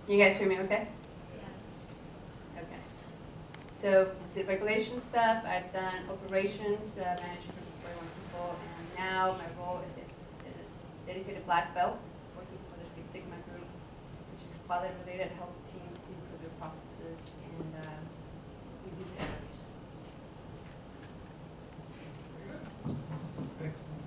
Can you guys hear me okay? Okay. So the regulation stuff, I've done operations, management for 41 people, and now my role is dedicated black belt, working for the Six Sigma group, which is quality related, help teams improve their processes and reduce errors.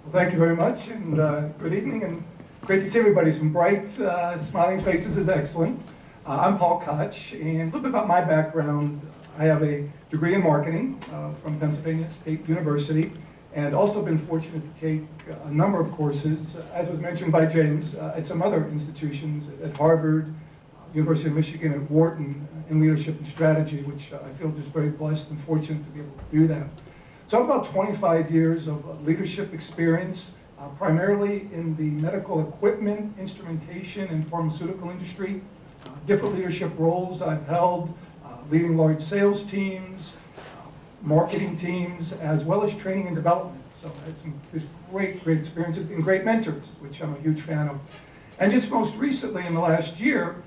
Well, thank you very much, and good evening, and great to see everybody. Some bright, smiling faces is excellent. I'm Paul Kotch, and a little bit about my background. I have a degree in marketing from Pennsylvania State University, and also been fortunate to take a number of courses, as was mentioned by James, at some other institutions, at Harvard, University of Michigan, at Wharton, in leadership and strategy, which I feel just very blessed and fortunate to be able to do that. So I have about 25 years of leadership experience, primarily in the medical equipment, instrumentation, and pharmaceutical industry. Different leadership roles I've held, leading large sales teams, marketing teams, as well as training and development. So I had some just great experiences and great mentors, which I'm a huge fan of. And just most recently, in the last year,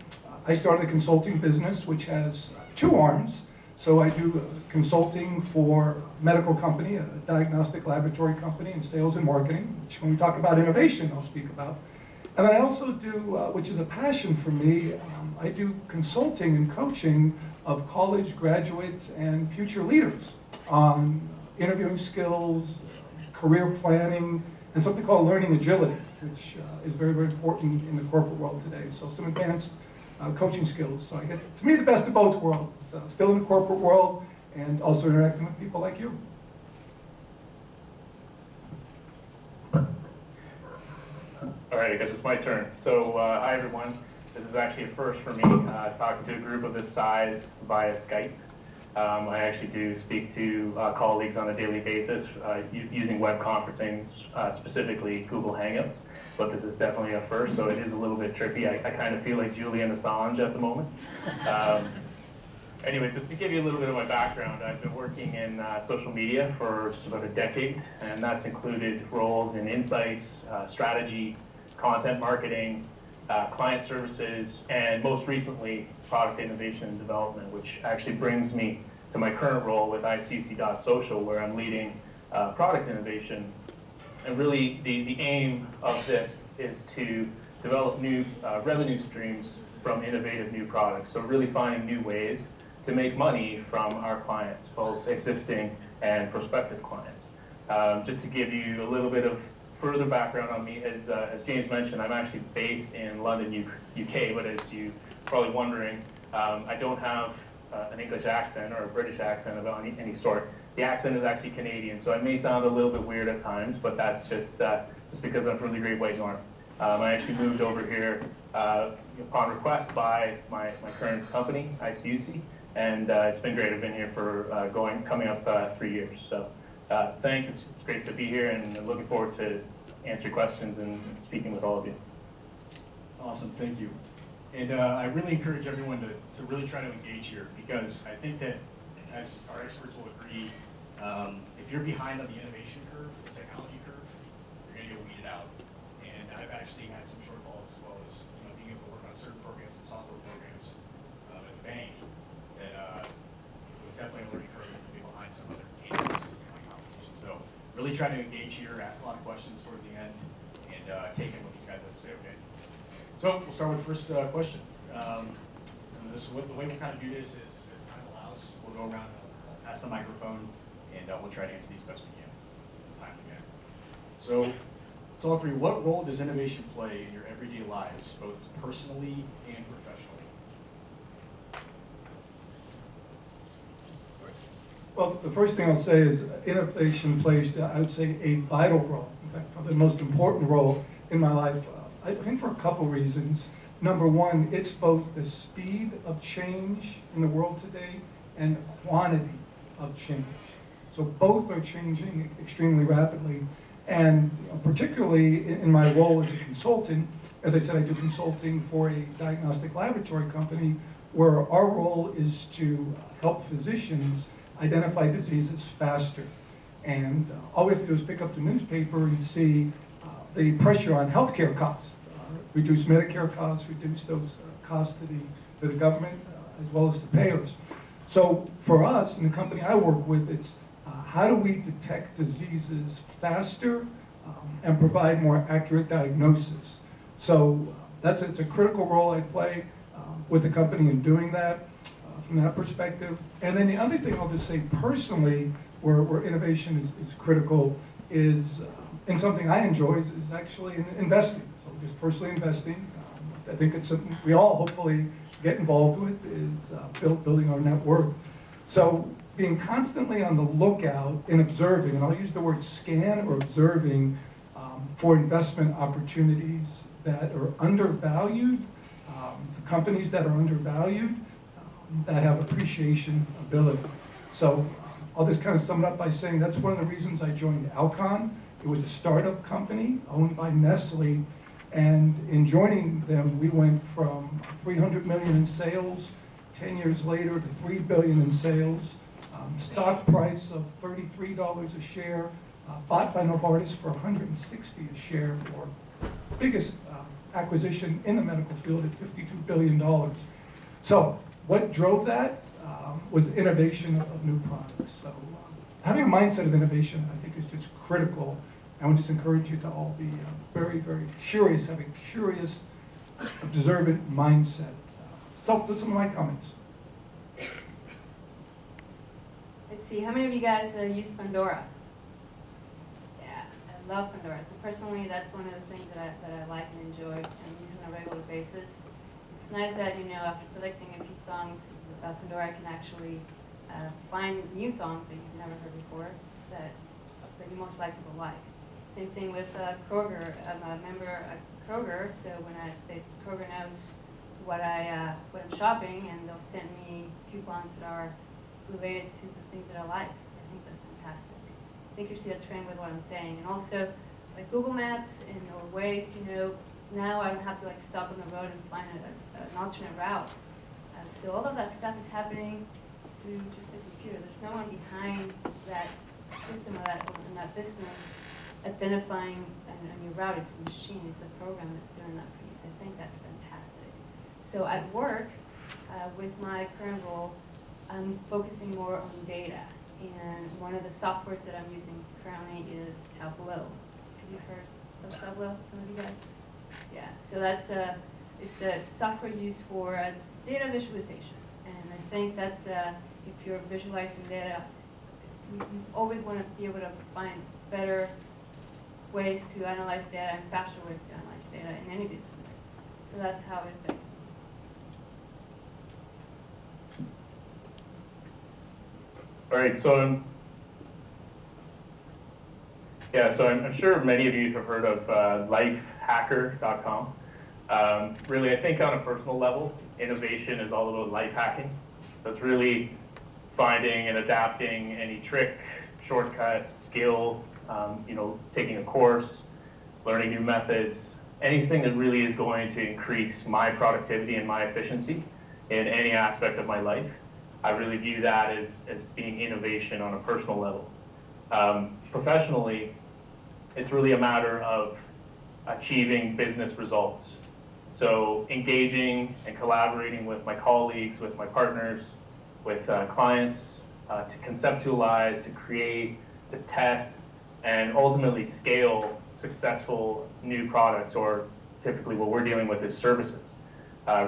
I started a consulting business, which has two arms. So I do consulting for a medical company, a diagnostic laboratory company, and sales and marketing, which when we talk about innovation, I'll speak about. And then I also do, which is a passion for me, I do consulting and coaching of college graduates and future leaders on interviewing skills, career planning, and something called learning agility, which is very important in the corporate world today. So some advanced coaching skills. So I get, to me, the best of both worlds. Still in the corporate world and also interacting with people like you. All right, I guess it's my turn. So hi everyone. This is actually a first for me, talking to a group of this size via Skype. I actually do speak to colleagues on a daily basis using web conferencing, specifically Google Hangouts. But this is definitely a first, so it is a little bit trippy. I kind of feel like Julian Assange at the moment. Anyways, just to give you a little bit of my background, I've been working in social media for just about a decade, and that's included roles in insights, strategy, content marketing, client services, and most recently, product innovation and development, which actually brings me to my current role with ICUC.social, where I'm leading product innovation. And really, the aim of this is to develop new revenue streams from innovative new products. So really finding new ways to make money from our clients, both existing and prospective clients. Just to give you a little bit of further background on me, as James mentioned, I'm actually based in London, UK, but as you're probably wondering, I don't have an English accent or a British accent of any sort. The accent is actually Canadian, so I may sound a little bit weird at times, but that's just because I'm from the Great White North. I actually moved over here upon request by my current company, ICUC, and it's been great. I've been here for coming up 3 years. So thanks, it's great to be here, and I'm looking forward to answer questions and speaking with all of you. Awesome, thank you. And I really encourage everyone to really try to engage here, because I think that, as our experts will agree, if you're behind on the innovation curve, the technology curve, you're going to get weeded out. And I've actually had some shortfalls, as well as being able to work on certain programs and software programs at the bank that was definitely a learning curve to be behind some other candidates in my competition. So really try to engage here, ask a lot of questions towards the end, and take in what these guys have to say. Okay. So we'll start with the first question. The way we'll kind of do this is, as time allows, we'll go around, pass the microphone, and we'll try to answer these questions again, time again. So, all three, what role does innovation play in your everyday lives, both personally and professionally? Well, the first thing I'll say is innovation plays, I would say, a vital role. In fact, probably the most important role in my life. I think for a couple reasons. Number one, it's both the speed of change in the world today and the quantity of change. So both are changing extremely rapidly. And particularly in my role as a consultant, as I said, I do consulting for a diagnostic laboratory company where our role is to help physicians identify diseases faster. And all we have to do is pick up the newspaper and see the pressure on healthcare costs, reduce Medicare costs, reduce those cost to the government as well as the payers. So for us, in the company I work with, it's how do we detect diseases faster and provide more accurate diagnosis. So it's a critical role I play with the company in doing that from that perspective. And then the other thing I'll just say personally, where innovation is critical, is and something I enjoy is actually in investing. So just personally investing. I think it's something we all hopefully get involved with, is building our net worth. So being constantly on the lookout and observing, and I'll use the word scan or observing for investment opportunities that are undervalued, companies that are undervalued, that have appreciation ability. So I'll just kind of sum it up by saying that's one of the reasons I joined Alcon. It was a startup company owned by Nestle, and in joining them, we went from 300 million in sales, 10 years later to 3 billion in sales, stock price of $33 a share, bought by Novartis for 160 a share, or biggest acquisition in the medical field at $52 billion. So what drove that was innovation of new products. So having a mindset of innovation, I think, is just critical. I would just encourage you to all be very, very curious, have a curious, observant mindset. So those are some of my comments. Let's see, how many of you guys use Pandora? Yeah, I love Pandora. So personally, that's one of the things that I like and enjoy and use on a regular basis. It's nice that, after selecting a few songs, Pandora can actually find new songs that you've never heard before that you most likely will like. Same thing with Kroger. I'm a member at Kroger, so when Kroger knows what I'm shopping, and they'll send me coupons that are related to the things that I like. I think that's fantastic. I think you see that trend with what I'm saying. And also, like Google Maps or Waze, now I don't have to stop on the road and find an alternate route. So all of that stuff is happening through just the computer. There's no one behind that system or in that business identifying a new route. It's a machine, it's a program that's doing that for you. So I think that's fantastic. So at work, with my current role, I'm focusing more on data. And one of the softwares that I'm using currently is Tableau. Have you heard of Tableau, some of you guys? Yeah, so it's a software used for data visualization. And I think that's, if you're visualizing data, you always want to be able to find better ways to analyze data and faster ways to analyze data in any business. So that's how it fits. All right, so I'm sure many of you have heard of lifehacker.com. Really, I think on a personal level, innovation is all about life hacking. That's really finding and adapting any trick, shortcut, skill, taking a course, learning new methods, anything that really is going to increase my productivity and my efficiency in any aspect of my life. I really view that as being innovation on a personal level. Professionally, it's really a matter of achieving business results. So engaging and collaborating with my colleagues, with my partners, with clients, to conceptualize, to create, to test, and ultimately scale successful new products, or typically what we're dealing with is services,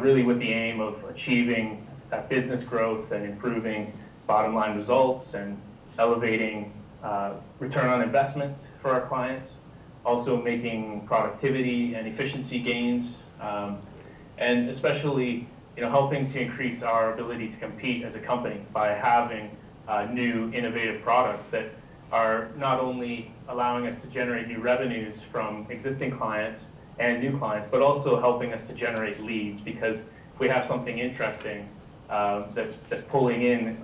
really with the aim of achieving that business growth and improving bottom line results and elevating return on investment for our clients, also making productivity and efficiency gains, and especially helping to increase our ability to compete as a company by having new innovative products that are not only allowing us to generate new revenues from existing clients and new clients, but also helping us to generate leads, because if we have something interesting that's pulling in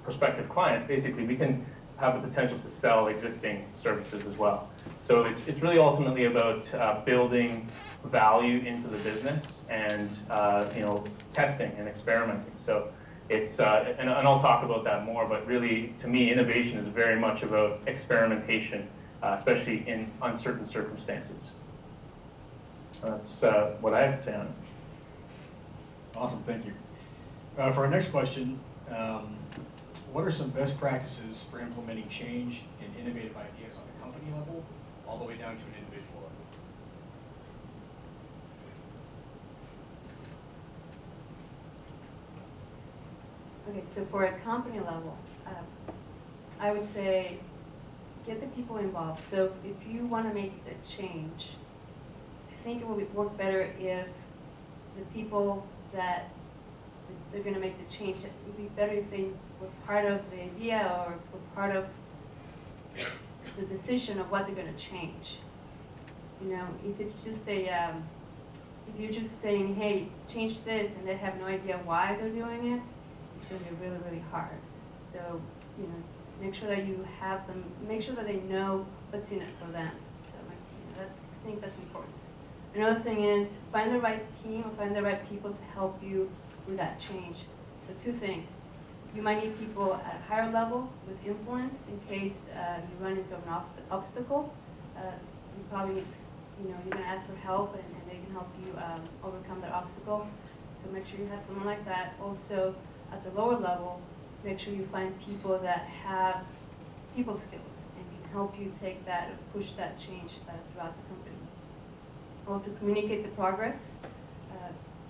prospective clients, basically we can have the potential to sell existing services as well. So it's really ultimately about building value into the business and testing and experimenting. So it's and I'll talk about that more, but really to me innovation is very much about experimentation, especially in uncertain circumstances. So that's what I have to say on it. Awesome, thank you. For our next question, what are some best practices for implementing change and innovative ideas on a company level, all the way down to an individual level? Okay, so for a company level, I would say get the people involved. So if you want to make a change, I think it would work better if the people that they're going to make the change, it would be better if they were part of the idea or were part of the decision of what they're going to change. You know, if it's just a, if you're just saying, hey, change this, and they have no idea why they're doing it, it's going to be really, really hard. So, you know, make sure that you have them, make sure that they know what's in it for them. So, you know, I think that's important. Another thing is find the right team or find the right people to help you with that change. So 2 things. You might need people at a higher level with influence in case you run into an obstacle. You probably, you know, you're going to ask for help and they can help you overcome that obstacle. So make sure you have someone like that. Also, at the lower level, make sure you find people that have people skills and can help you take that and push that change throughout the company. Also, communicate the progress.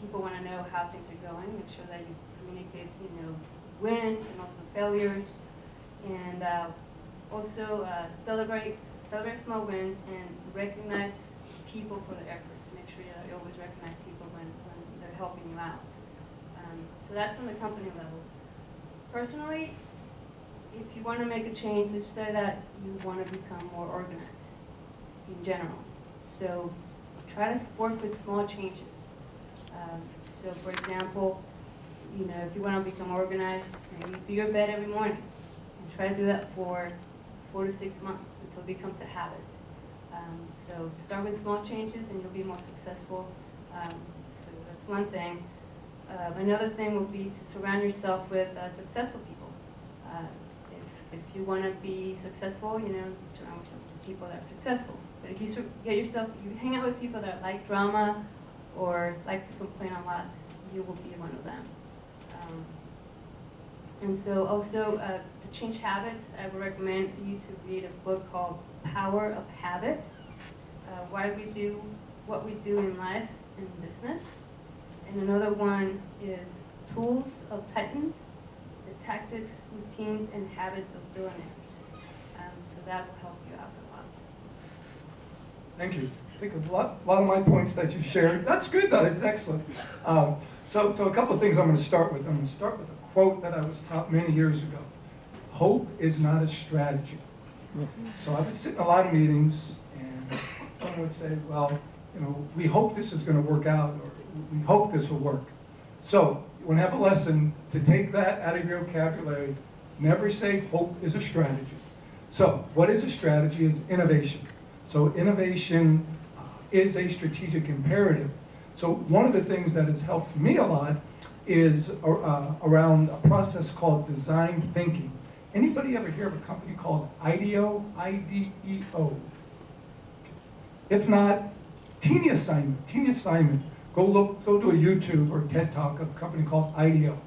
People want to know how things are going. Make sure that you communicate, you know, wins and also failures, and also celebrate small wins and recognize people for their efforts. Make sure that you always recognize people when they're helping you out. So that's on the company level. Personally, if you want to make a change, let's say that you want to become more organized in general. So try to work with small changes. So for example, you know, if you want to become organized, maybe do your bed every morning and try to do that for 4 to 6 months until it becomes a habit. So start with small changes and you'll be more successful. So that's one thing. Another thing would be to surround yourself with successful people. If you want to be successful, you know, surround yourself with people that are successful. But if you hang out with people that like drama or like to complain a lot, you will be one of them. And so also to change habits, I would recommend you to read a book called Power of Habit, Why We Do What We Do in Life and Business. And another one is Tools of Titans, The Tactics, Routines, and Habits of Billionaires. So that will help you out a lot. Thank you. I think a lot of my points that you shared, that's good though, it's excellent. So a couple of things I'm going to start with. I'm going to start with a quote that I was taught many years ago. Hope is not a strategy. So I would sit in a lot of meetings and someone would say, well, you know, we hope this is going to work out, or we hope this will work. So you want to have a lesson to take that out of your vocabulary. Never say hope is a strategy. So what is a strategy is innovation. So innovation is a strategic imperative. So one of the things that has helped me a lot is around a process called design thinking. Anybody ever hear of a company called IDEO? I-D-E-O. If not, teeny assignment. Go do a YouTube or TED Talk of a company called IDEO.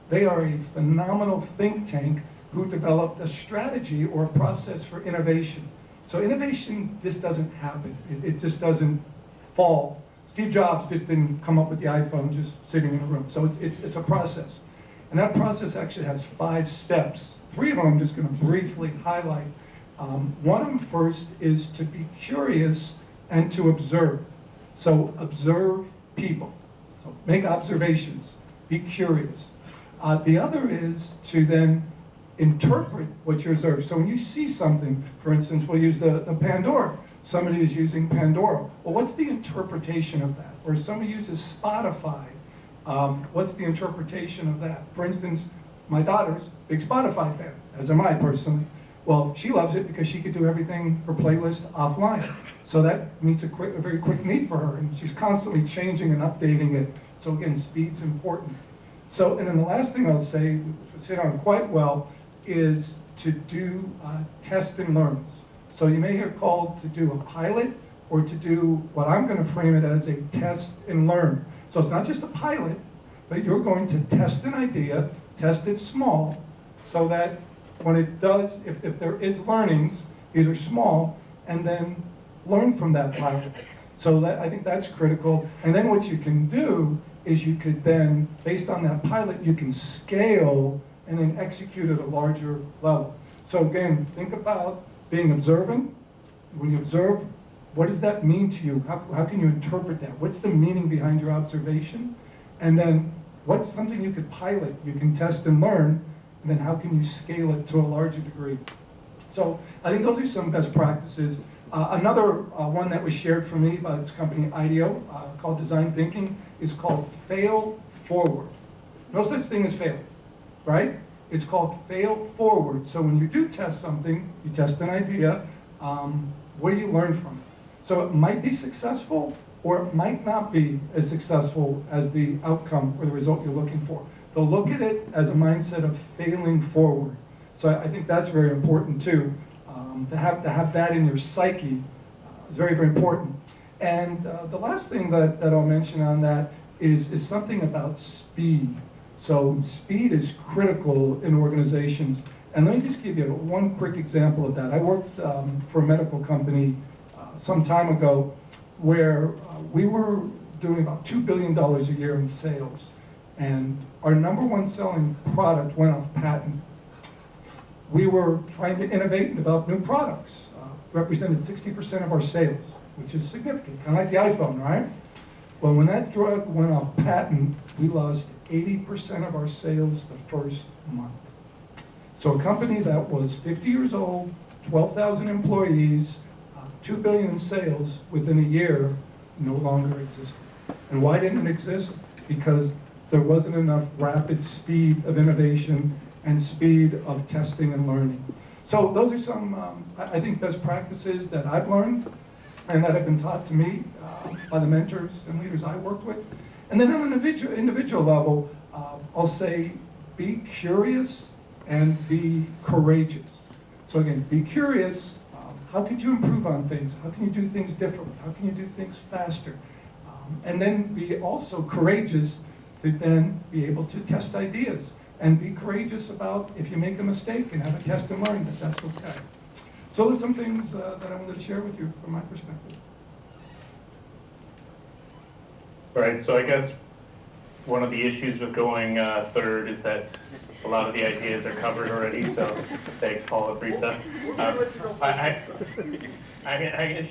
They are a phenomenal think tank who developed a strategy or a process for innovation. So innovation just doesn't happen. It just doesn't fall. Steve Jobs just didn't come up with the iPhone just sitting in a room. So it's a process. And that process actually has 5 steps. 3 of them I'm just going to briefly highlight. One of them first is to be curious and to observe. So observe people. So make observations. Be curious. The other is to then interpret what you observe. So when you see something, for instance, we'll use the Pandora. Somebody is using Pandora. Well, what's the interpretation of that? Or somebody uses Spotify. What's the interpretation of that? For instance, my daughter's a big Spotify fan, as am I personally. Well, she loves it because she could do everything, her playlist, offline. So that meets a very quick need for her, and she's constantly changing and updating it. So again, speed's important. So, and then the last thing I'll say, which was hit on quite well, is to do test and learns. So you may hear called to do a pilot or to do what I'm going to frame it as a test and learn. So it's not just a pilot, but you're going to test an idea, test it small, so that when it does, if there is learnings, these are small, and then learn from that pilot. So that, I think that's critical. And then what you can do is you could then, based on that pilot, you can scale and then execute at a larger level. So again, think about being observant. When you observe, what does that mean to you? How can you interpret that? What's the meaning behind your observation? And then what's something you could pilot, you can test and learn, and then how can you scale it to a larger degree? So I think those are some best practices. Another one that was shared for me by this company, IDEO, called Design Thinking, is called fail forward. No such thing as fail, right? It's called fail forward. So when you do test something, you test an idea, what do you learn from it? So it might be successful, or it might not be as successful as the outcome or the result you're looking for. But look at it as a mindset of failing forward. So I think that's very important too. To have that in your psyche is very, very important. And the last thing that I'll mention on that is something about speed. So speed is critical in organizations. And let me just give you one quick example of that. I worked for a medical company some time ago where we were doing about $2 billion a year in sales. And our number one selling product went off patent. We were trying to innovate and develop new products. Represented 60% of our sales, which is significant, kind of like the iPhone, right? Well, when that drug went off patent, we lost 80% of our sales the first month. So a company that was 50 years old, 12,000 employees, $2 billion in sales within a year no longer existed. And why didn't it exist? Because there wasn't enough rapid speed of innovation and speed of testing and learning. So those are some, I think, best practices that I've learned and that have been taught to me by the mentors and leaders I worked with. And then on an individual level, I'll say be curious and be courageous. So again, be curious. How could you improve on things? How can you do things differently? How can you do things faster? And then be also courageous to then be able to test ideas. And be courageous about if you make a mistake and have a test and learn that that's okay. So there's some things that I wanted to share with you from my perspective. All right, so I guess one of the issues with going third is that a lot of the ideas are covered already, so thanks, Paul and Brisa. I'm gonna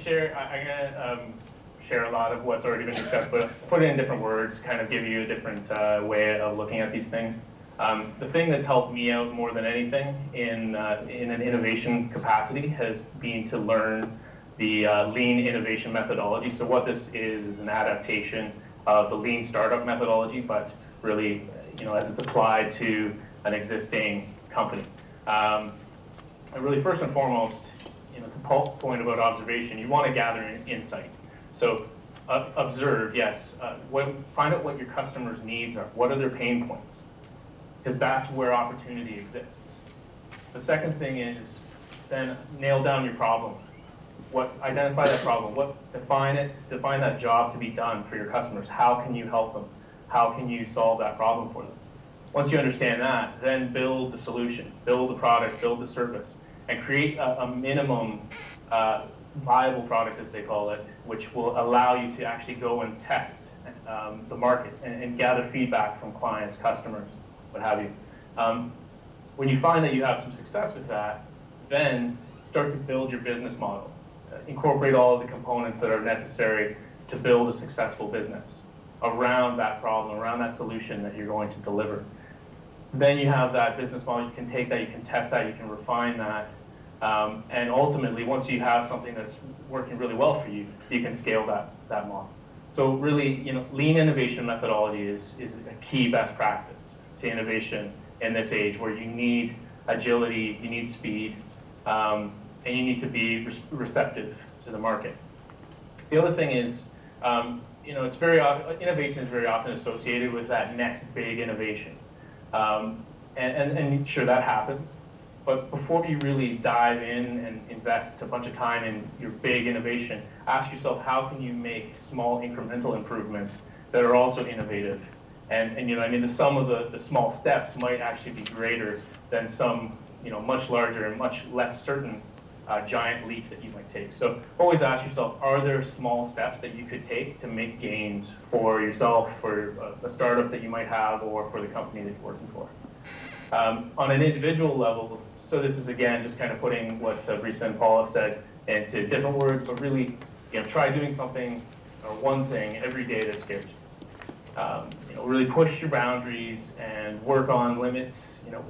share a lot of what's already been discussed, but put it in different words, kind of give you a different way of looking at these things. The thing that's helped me out more than anything in an innovation capacity has been to learn the lean innovation methodology. So what this is an adaptation of the lean startup methodology, but really, as it's applied to an existing company. And really, first and foremost, to Paul's point about observation, you want to gather insight. So observe, yes. Find out what your customers' needs are. What are their pain points? Because that's where opportunity exists. The second thing is then nail down your problem. Identify that problem. Define that job to be done for your customers. How can you help them? How can you solve that problem for them? Once you understand that, then build the solution, build the product, build the service, and create a minimum viable product, as they call it, which will allow you to actually go and test the market and gather feedback from clients, customers, what have you. When you find that you have some success with that, then start to build your business model. Incorporate all of the components that are necessary to build a successful business around that problem, around that solution that you're going to deliver. Then you have that business model, you can take that, you can test that, you can refine that, and ultimately, once you have something that's working really well for you, you can scale that model. So really, lean innovation methodology is a key best practice to innovation in this age where you need agility, you need speed, and you need to be receptive to the market. The other thing is, innovation is very often associated with that next big innovation. And sure, that happens. But before you really dive in and invest a bunch of time in your big innovation, ask yourself, how can you make small incremental improvements that are also innovative And you know, I mean, the sum of the small steps might actually be greater than some, you know, much larger and much less certain giant leap that you might take. So always ask yourself, are there small steps that you could take to make gains for yourself, for a startup that you might have, or for the company that you're working for? On an individual level, so this is again just kind of putting what Brisa and Paul have said into different words, but really, you know, try doing something or one thing every day that scares you. You know, really push your boundaries and work on limits. You know,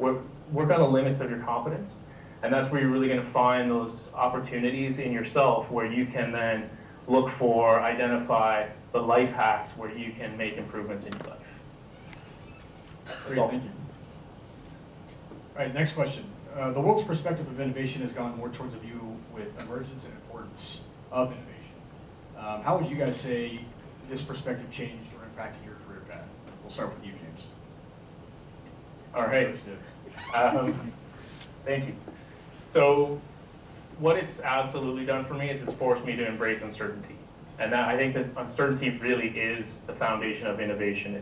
work on the limits of your competence, and that's where you're really going to find those opportunities in yourself where you can then look for, identify the life hacks where you can make improvements in your life. Great, thank you. All right, next question. The world's perspective of innovation has gone more towards a view with emergence and importance of innovation. How would you guys say this perspective changed or impacted your career path? We'll start with you, James. All right. Thank you. So what it's absolutely done for me is it's forced me to embrace uncertainty. And that, I think that uncertainty really is the foundation of innovation.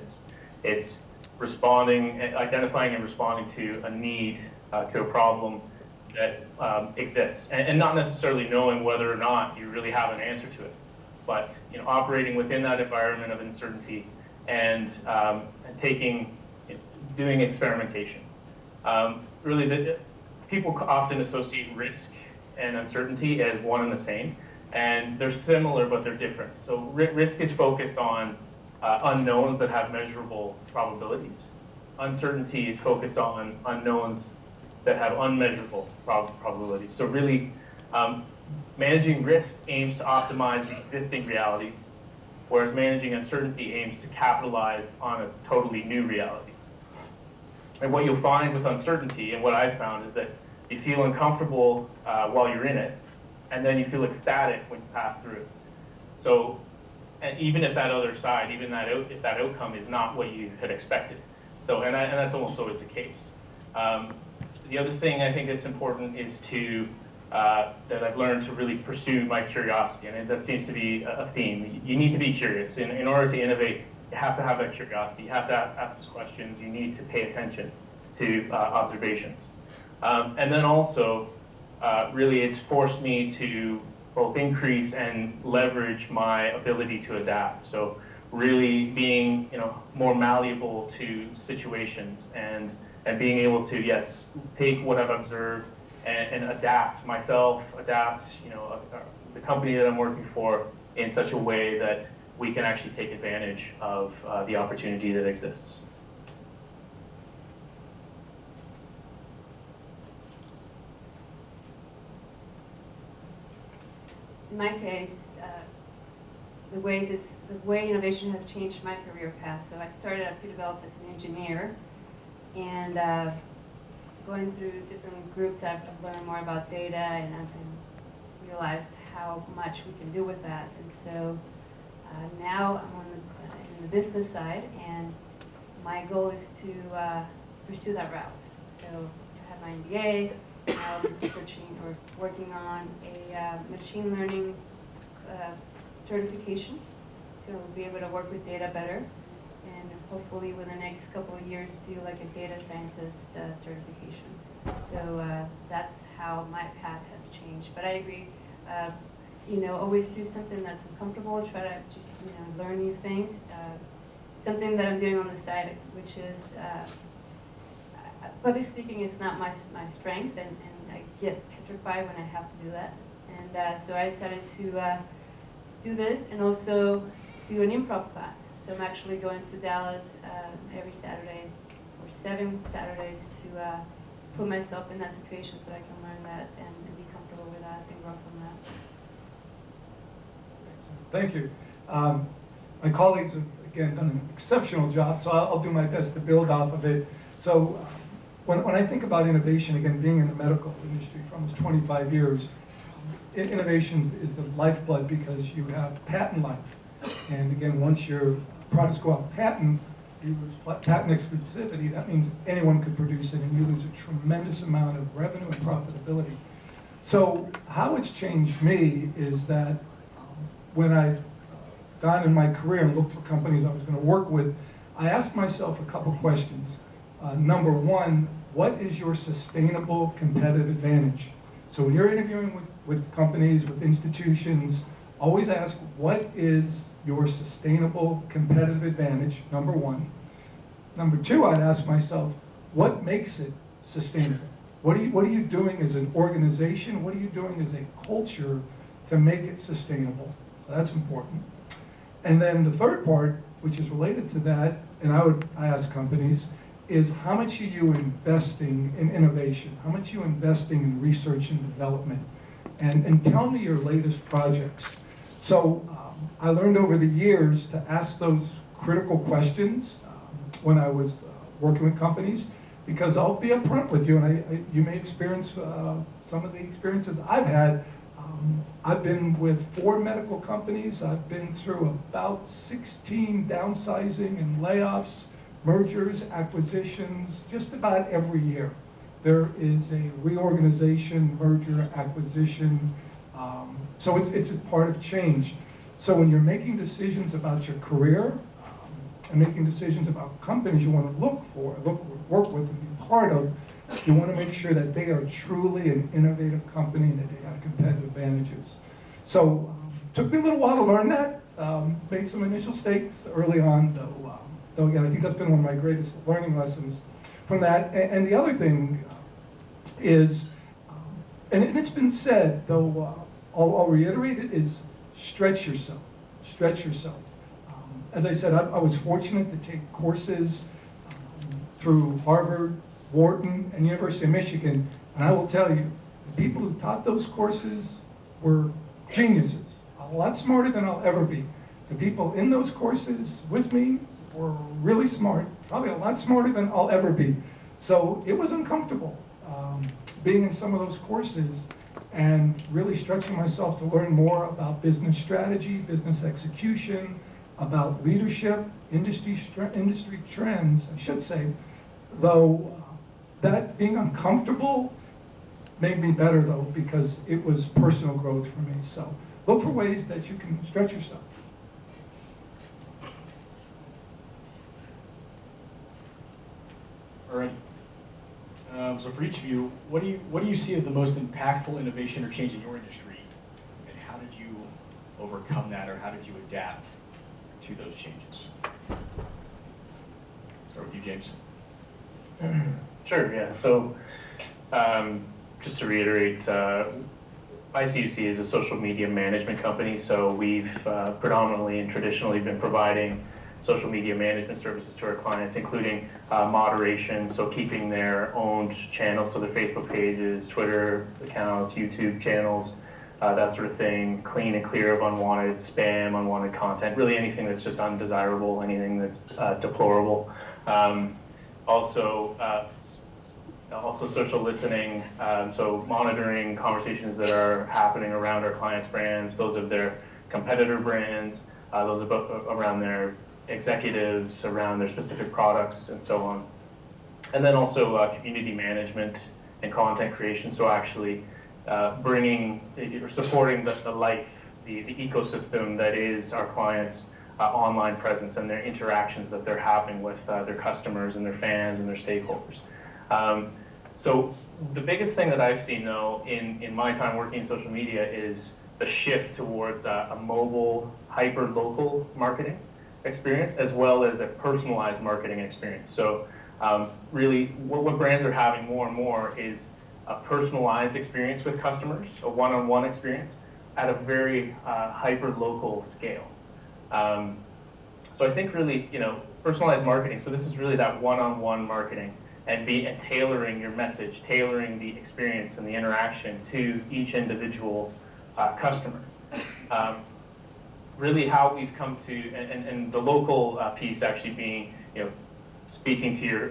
It's responding, identifying and responding to a need, to a problem that exists, and not necessarily knowing whether or not you really have an answer to it, but you know, operating within that environment of uncertainty and doing experimentation. Really, people often associate risk and uncertainty as one and the same, and they're similar, but they're different. So risk is focused on unknowns that have measurable probabilities. Uncertainty is focused on unknowns that have unmeasurable probabilities. So really, managing risk aims to optimize the existing reality, whereas managing uncertainty aims to capitalize on a totally new reality. And what you'll find with uncertainty, and what I've found, is that you feel uncomfortable while you're in it, and then you feel ecstatic when you pass through it. So, and even if that other side, if that outcome is not what you had expected. So, and that's almost always the case. The other thing I think that's important is that I've learned to really pursue my curiosity, and that seems to be a theme. You need to be curious. In order to innovate, you have to have that curiosity. You have to ask those questions. You need to pay attention to observations. And then also, really, it's forced me to both increase and leverage my ability to adapt. So really being, you know, more malleable to situations and being able to, yes, take what I've observed and adapt myself, you know, the company that I'm working for in such a way that we can actually take advantage of the opportunity that exists. In my case, the way innovation has changed my career path. So I started at pre-developed as an engineer, and going through different groups, I've learned more about data and realized how much we can do with that. And so now I'm on in the business side, and my goal is to pursue that route. So I have my MBA. Now I'm researching or working on a machine learning certification to be able to work with data better, and hopefully within the next couple of years do like a data scientist certification. So that's how my path has changed. But I agree, you know, always do something that's uncomfortable, try to, you know, learn new things. Something that I'm doing on the side, which is public speaking is not my strength, and I get petrified when I have to do that. And so I decided to do this and also do an improv class. So I'm actually going to Dallas every Saturday, or 7 Saturdays, to put myself in that situation so I can learn that and be comfortable with that and grow from that. Thank you. My colleagues have, again, done an exceptional job, so I'll do my best to build off of it. So when I think about innovation, again, being in the medical industry for almost 25 years, innovation is the lifeblood because you have patent life. And again, once your products go off patent, you lose patent exclusivity. That means anyone could produce it, and you lose a tremendous amount of revenue and profitability. So how it's changed me is that when I've gone in my career and looked for companies I was going to work with, I asked myself a couple questions. Number one, what is your sustainable competitive advantage? So when you're interviewing with companies, with institutions, always ask, what is your sustainable competitive advantage, number one. Number two, I'd ask myself, what makes it sustainable? What are you doing as an organization? What are you doing as a culture to make it sustainable? So that's important. And then the third part, which is related to that, and I ask companies, is how much are you investing in innovation? How much are you investing in research and development? And tell me your latest projects. So I learned over the years to ask those critical questions when I was working with companies, because I'll be upfront with you, and you may experience some of the experiences I've had. I've been with 4 medical companies. I've been through about 16 downsizing and layoffs, mergers, acquisitions, just about every year. There is a reorganization, merger, acquisition. So it's a part of change. So when you're making decisions about your career and making decisions about companies you want to work with and be part of, you want to make sure that they are truly an innovative company and that they have competitive advantages. So took me a little while to learn that. Made some initial mistakes early on, though again, I think that's been one of my greatest learning lessons from that. And the other thing is, and it's been said, though I'll reiterate it, is stretch yourself. Stretch yourself. As I said, I was fortunate to take courses through Harvard, Wharton, and University of Michigan, and I will tell you, the people who taught those courses were geniuses, a lot smarter than I'll ever be. The people in those courses with me were really smart, probably a lot smarter than I'll ever be. So it was uncomfortable being in some of those courses and really stretching myself to learn more about business strategy, business execution, about leadership, industry trends, I should say, though that being uncomfortable made me better, though, because it was personal growth for me. So look for ways that you can stretch yourself. All right. So for each of you, what do you see as the most impactful innovation or change in your industry, and how did you overcome that, or how did you adapt to those changes? Start with you, James. Sure, yeah. So just to reiterate, ICUC is a social media management company, so we've predominantly and traditionally been providing social media management services to our clients, including moderation, so keeping their own channels, so their Facebook pages, Twitter accounts, YouTube channels, that sort of thing, clean and clear of unwanted spam, unwanted content, really anything that's just undesirable, anything that's deplorable. Also social listening, so monitoring conversations that are happening around our clients' brands, those of their competitor brands, those around their executives, around their specific products, and so on. And then also community management and content creation, so actually bringing or supporting the life, the ecosystem that is our clients' online presence and their interactions that they're having with their customers and their fans and their stakeholders. So the biggest thing that I've seen, though, in my time working in social media is the shift towards a mobile, hyper-local marketing experience, as well as a personalized marketing experience. So really, what brands are having more and more is a personalized experience with customers, a one-on-one experience at a very hyper-local scale. So I think really, personalized marketing, so this is really that one-on-one marketing and tailoring your message, tailoring the experience and the interaction to each individual customer. Really how we've come to, and the local piece actually being, speaking to your